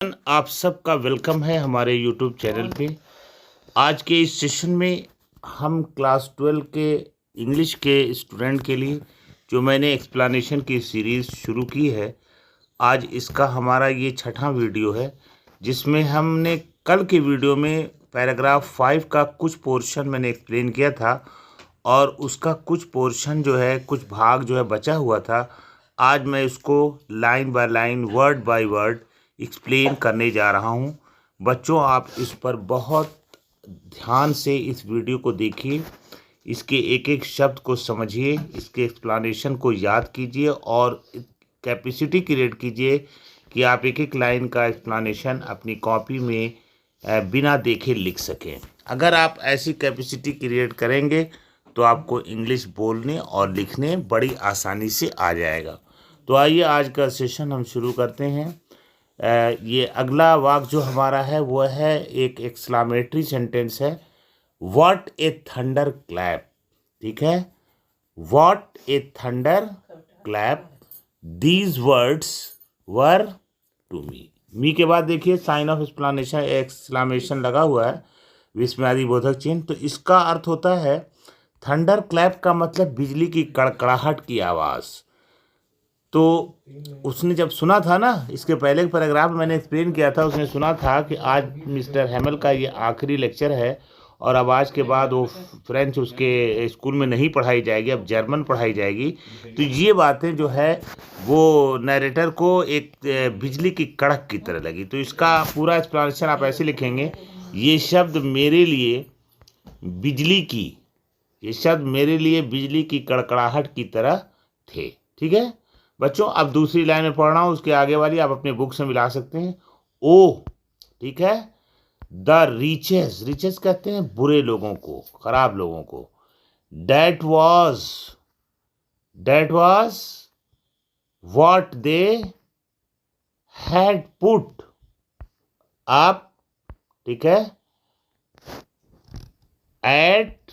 आप सबका वेलकम है हमारे यूट्यूब चैनल पे। आज के इस सेशन में हम क्लास 12 के इंग्लिश के स्टूडेंट के लिए जो मैंने एक्सप्लेनेशन की सीरीज़ शुरू की है, आज इसका हमारा ये छठा वीडियो है, जिसमें हमने कल के वीडियो में पैराग्राफ 5 का कुछ पोर्शन मैंने एक्सप्लेन किया था और उसका कुछ पोर्शन जो है, कुछ भाग जो है बचा हुआ था। आज मैं इसको line by line, word by word explain करने जा रहा हूँ। बच्चों, आप इस पर बहुत ध्यान से इस वीडियो को देखिए, इसके एक एक शब्द को समझिए, इसके एक्सप्लेनेशन को याद कीजिए और कैपेसिटी क्रिएट कीजिए कि आप एक एक लाइन का एक्सप्लेनेशन अपनी कॉपी में बिना देखे लिख सकें। अगर आप ऐसी कैपेसिटी क्रिएट करेंगे तो आपको इंग्लिश बोलने और लिखने बड़ी आसानी से आ जाएगा। तो आइए आज का सेशन हम शुरू करते हैं। ये अगला वाक्य जो हमारा है वो है एक एक्सक्लामेटरी सेंटेंस है, व्हाट ए थंडर क्लैप। ठीक है, what a thunder clap, these words were to me के बाद देखिए साइन ऑफ एक्सप्लेनेशन, एक्सक्लामेशन लगा हुआ है, विस्मयादि बोधक चिन्ह। तो इसका अर्थ होता है, थंडर क्लैप का मतलब बिजली की कड़कड़ाहट की आवाज़। तो उसने जब सुना था ना, इसके पहले के पैराग्राफ में मैंने एक्सप्लेन किया था, उसने सुना था कि आज मिस्टर हैमल का ये आखिरी लेक्चर है और अब आज के बाद वो फ्रेंच उसके स्कूल में नहीं पढ़ाई जाएगी, अब जर्मन पढ़ाई जाएगी। तो ये बातें जो है वो नरेटर को एक बिजली की कड़क की तरह लगी। तो इसका पूरा एक्सप्लेनेशन आप ऐसे लिखेंगे, ये शब्द मेरे लिए बिजली की, ये शब्द मेरे लिए बिजली की कड़कड़ाहट की तरह थे। ठीक है बच्चों, अब दूसरी लाइन में पढ़ रहा हूँ, उसके आगे वाली आप अपने बुक से मिला सकते हैं। ओ, ठीक है, द रिचेस, रिचेस कहते हैं बुरे लोगों को, खराब लोगों को। That was what they had put up, ठीक है, एट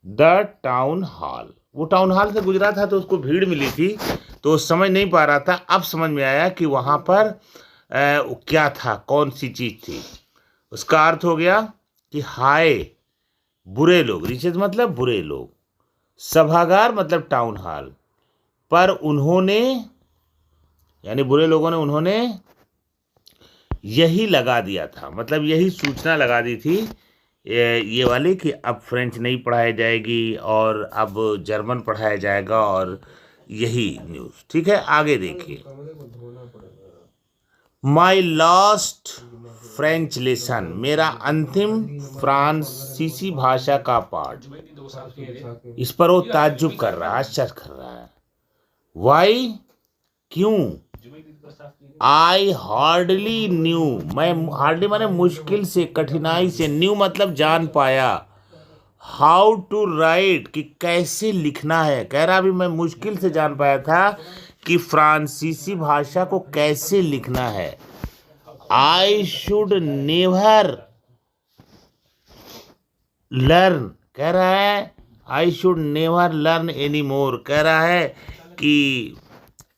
द टाउन हॉल। वो टाउन हॉल से गुजरा था तो उसको भीड़ मिली थी, तो समझ नहीं पा रहा था। अब समझ में आया कि वहाँ पर क्या था, कौन सी चीज़ थी। उसका अर्थ हो गया कि हाय बुरे लोग, रिचेज मतलब बुरे लोग, सभागार मतलब टाउन हॉल, पर उन्होंने, यानी बुरे लोगों ने, उन्होंने यही लगा दिया था, मतलब यही सूचना लगा दी थी ये वाली कि अब फ्रेंच नहीं पढ़ाई जाएगी और अब जर्मन पढ़ाया जाएगा, और यही न्यूज़। ठीक है, आगे देखिए। माई लास्ट फ्रेंच लेसन, मेरा अंतिम फ्रांसीसी भाषा का पाठ। इस पर वो ताज्जुब कर रहा है, आश्चर्य कर रहा है। वाई, क्यों? आई हार्डली न्यू, मैं हार्डली माने मुश्किल से, कठिनाई से, न्यू मतलब जान पाया, हाउ टू राइट कि कैसे लिखना है। कह रहा अभी मैं मुश्किल से जान पाया था कि फ्रांसीसी भाषा को कैसे लिखना है। आई शुड नेवर लर्न, कह रहा है I should never learn any more, कह रहा है कि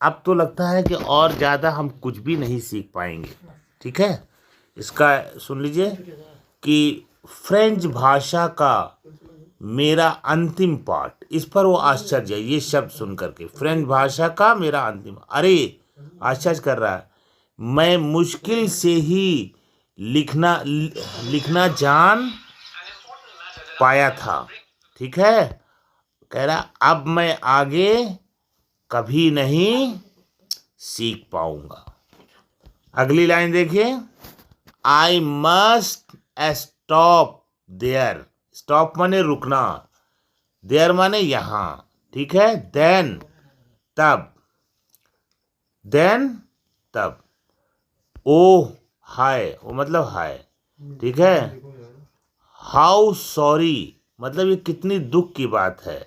अब तो लगता है कि और ज़्यादा हम कुछ भी नहीं सीख पाएंगे। ठीक है, इसका सुन लीजिए कि फ्रेंच भाषा का मेरा अंतिम पाठ। इस पर वो आश्चर्य, ये शब्द सुन करके, फ्रेंच भाषा का मेरा अंतिम, अरे आश्चर्य कर रहा है, मैं मुश्किल से ही लिखना जान पाया था। ठीक है, कह रहा अब मैं आगे कभी नहीं सीख पाऊंगा। अगली लाइन देखिए, I must stop there, stop माने रुकना, देयर माने यहां। ठीक है, देन तब, देन तब, ओह हाय, वो मतलब हाय। ठीक है, हाउ सॉरी मतलब ये कितनी दुख की बात है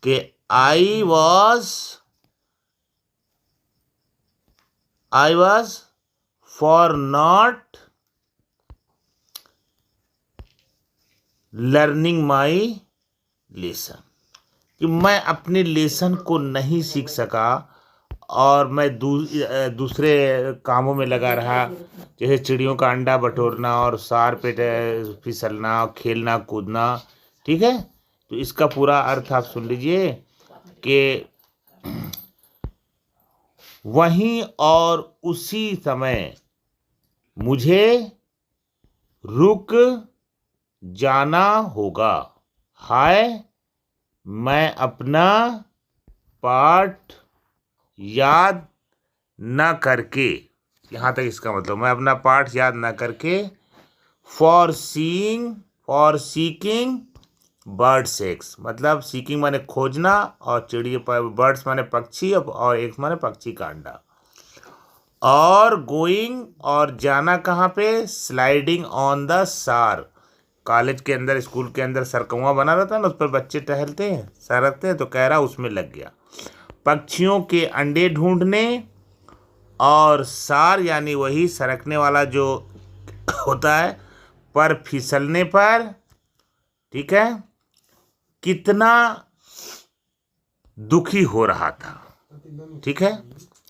कि I was for not learning my lesson, कि मैं अपने लेसन को नहीं सीख सका और मैं दूसरे कामों में लगा रहा, जैसे चिड़ियों का अंडा बटोरना और सार पे फिसलना, खेलना कूदना। ठीक है, तो इसका पूरा अर्थ आप सुन लीजिए कि वहीं और उसी समय मुझे रुक जाना होगा। हाय, मैं अपना पाठ याद न करके, यहाँ तक इसका मतलब, मैं अपना पाठ याद न करके फॉर सीकिंग बर्ड सेक्स, मतलब सीकिंग माने खोजना और चिड़िया पर बर्ड्स माने पक्षी और एक माने पक्षी का अंडा, और गोइंग और जाना कहाँ पे, स्लाइडिंग ऑन द सार। कॉलेज के अंदर, स्कूल के अंदर सरकौआ बना रहता है ना, उस पर बच्चे टहलते हैं, सरकते हैं, तो कह रहा उसमें लग गया। पक्षियों के अंडे ढूंढने और सार यानी वही सरकने वाला जो होता है, पर फिसलने पर। ठीक है, कितना दुखी हो रहा था। ठीक है,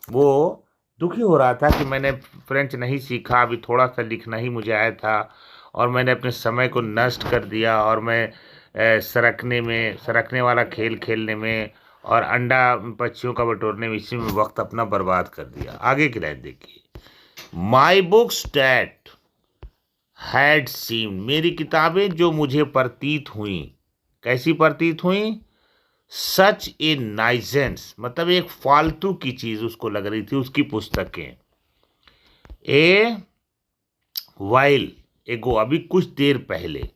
वो दुखी हो रहा था कि मैंने फ्रेंच नहीं सीखा, अभी थोड़ा सा लिखना ही मुझे आया था और मैंने अपने समय को नष्ट कर दिया, और मैं सरकने वाला खेल खेलने में और अंडा पक्षियों का बटोरने में, इसी में वक्त अपना बर्बाद कर दिया। आगे की लाइन देखिए, माई बुक्स डैट हैड सीम, मेरी किताबें जो मुझे प्रतीत हुई, कैसी प्रतीत हुई, सच ए नाइसेंस, मतलब एक फालतू की चीज उसको लग रही थी, उसकी पुस्तकें। ए वाइल एगो, अभी कुछ देर पहले,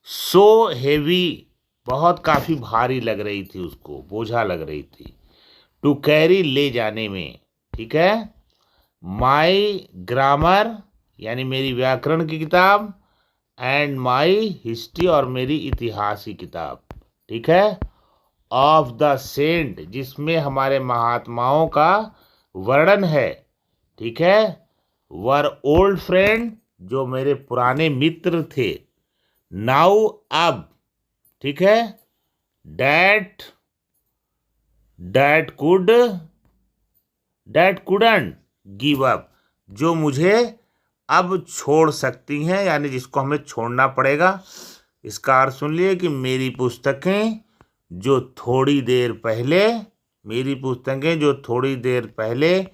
सो हेवी, बहुत काफी भारी लग रही थी उसको, बोझा लग रही थी, टू कैरी, ले जाने में। ठीक है, माई ग्रामर यानी मेरी व्याकरण की किताब, एंड माई हिस्ट्री और मेरी इतिहास की किताब। ठीक है, ऑफ द सेंट, जिसमें हमारे महात्माओं का वर्णन है। ठीक है, वर ओल्ड फ्रेंड, जो मेरे पुराने मित्र थे, नाउ, अब। ठीक है, डैट कुडंट गिव अप, जो मुझे अब छोड़ सकती हैं, यानी जिसको हमें छोड़ना पड़ेगा। इसका अर्थ सुन लिए कि मेरी पुस्तकें जो थोड़ी देर पहले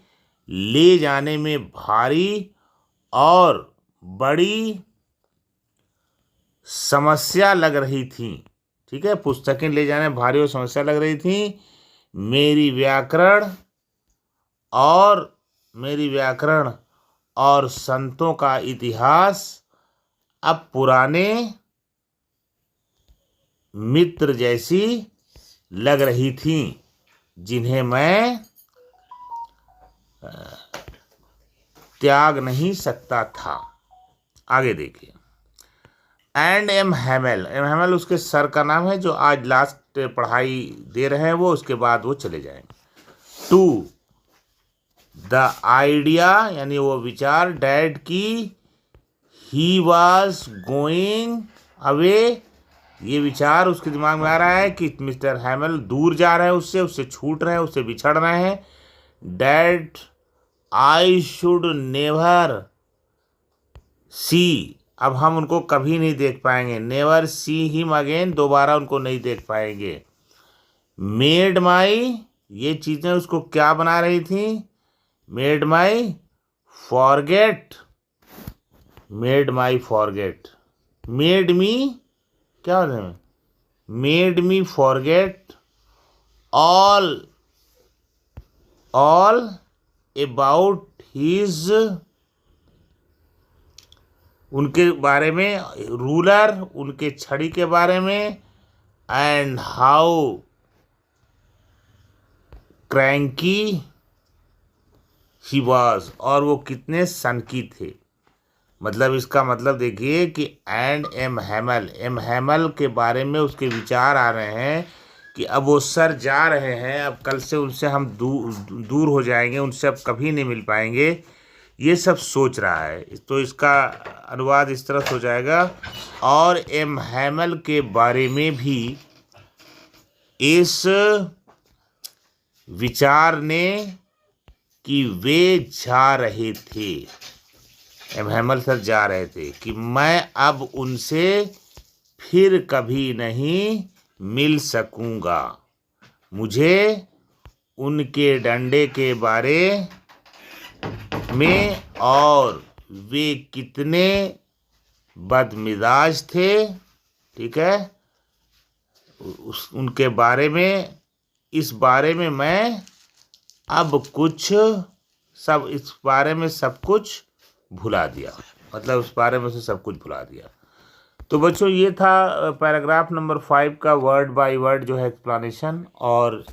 ले जाने में भारी और बड़ी समस्या लग रही थी। ठीक है, पुस्तकें ले जाने में भारी और समस्या लग रही थी, मेरी व्याकरण और संतों का इतिहास अब पुराने मित्र जैसी लग रही थी, जिन्हें मैं त्याग नहीं सकता था। आगे देखिए, एंड एम हैमल उसके सर का नाम है, जो आज लास्ट पढ़ाई दे रहे हैं वो, उसके बाद वो चले जाएंगे। टू द आइडिया यानी वो विचार, डैड की, ही वॉज गोइंग अवे, ये विचार उसके दिमाग में आ रहा है कि मिस्टर हैमल दूर जा रहे हैं उससे छूट रहे हैं, उससे बिछड़ रहे हैं। Dad I should never see, अब हम उनको कभी नहीं देख पाएंगे, नेवर सी हिम अगेन, दोबारा उनको नहीं देख पाएंगे। मेड माई, ये चीज़ें उसको क्या बना रही थी, made my forget, made me, क्या होता है, made me forget all about his, उनके बारे में, रूलर, उनके छड़ी के बारे में, and how cranky he was, और वो कितने सनकी थे। मतलब इसका मतलब देखिए कि एंड एम हैमल के बारे में उसके विचार आ रहे हैं कि अब वो सर जा रहे हैं, अब कल से उनसे हम दूर हो जाएंगे, उनसे अब कभी नहीं मिल पाएंगे, ये सब सोच रहा है। तो इसका अनुवाद इस तरह से हो जाएगा, और एम हैमल के बारे में भी इस विचारने कि वे जा रहे थे, हेमल सर जा रहे थे, कि मैं अब उनसे फिर कभी नहीं मिल सकूंगा। मुझे उनके डंडे के बारे में और वे कितने बदमिजाज थे, ठीक है, उनके बारे में, इस बारे में मैं अब कुछ सब इस बारे में सब कुछ भुला दिया, मतलब उस बारे में से सब कुछ भुला दिया। तो बच्चों ये था पैराग्राफ नंबर 5 का वर्ड बाय वर्ड जो है एक्सप्लेनेशन, और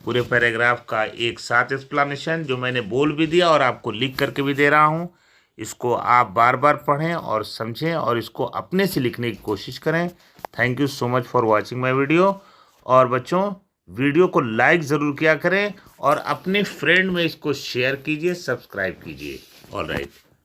पूरे पैराग्राफ का एक साथ एक्सप्लेनेशन जो मैंने बोल भी दिया और आपको लिख करके भी दे रहा हूँ। इसको आप बार बार पढ़ें और समझें और इसको अपने से लिखने की कोशिश करें। Thank you so much for watching my video. और बच्चों वीडियो को लाइक ज़रूर किया करें और अपने फ्रेंड में इसको शेयर कीजिए, सब्सक्राइब कीजिए। All right.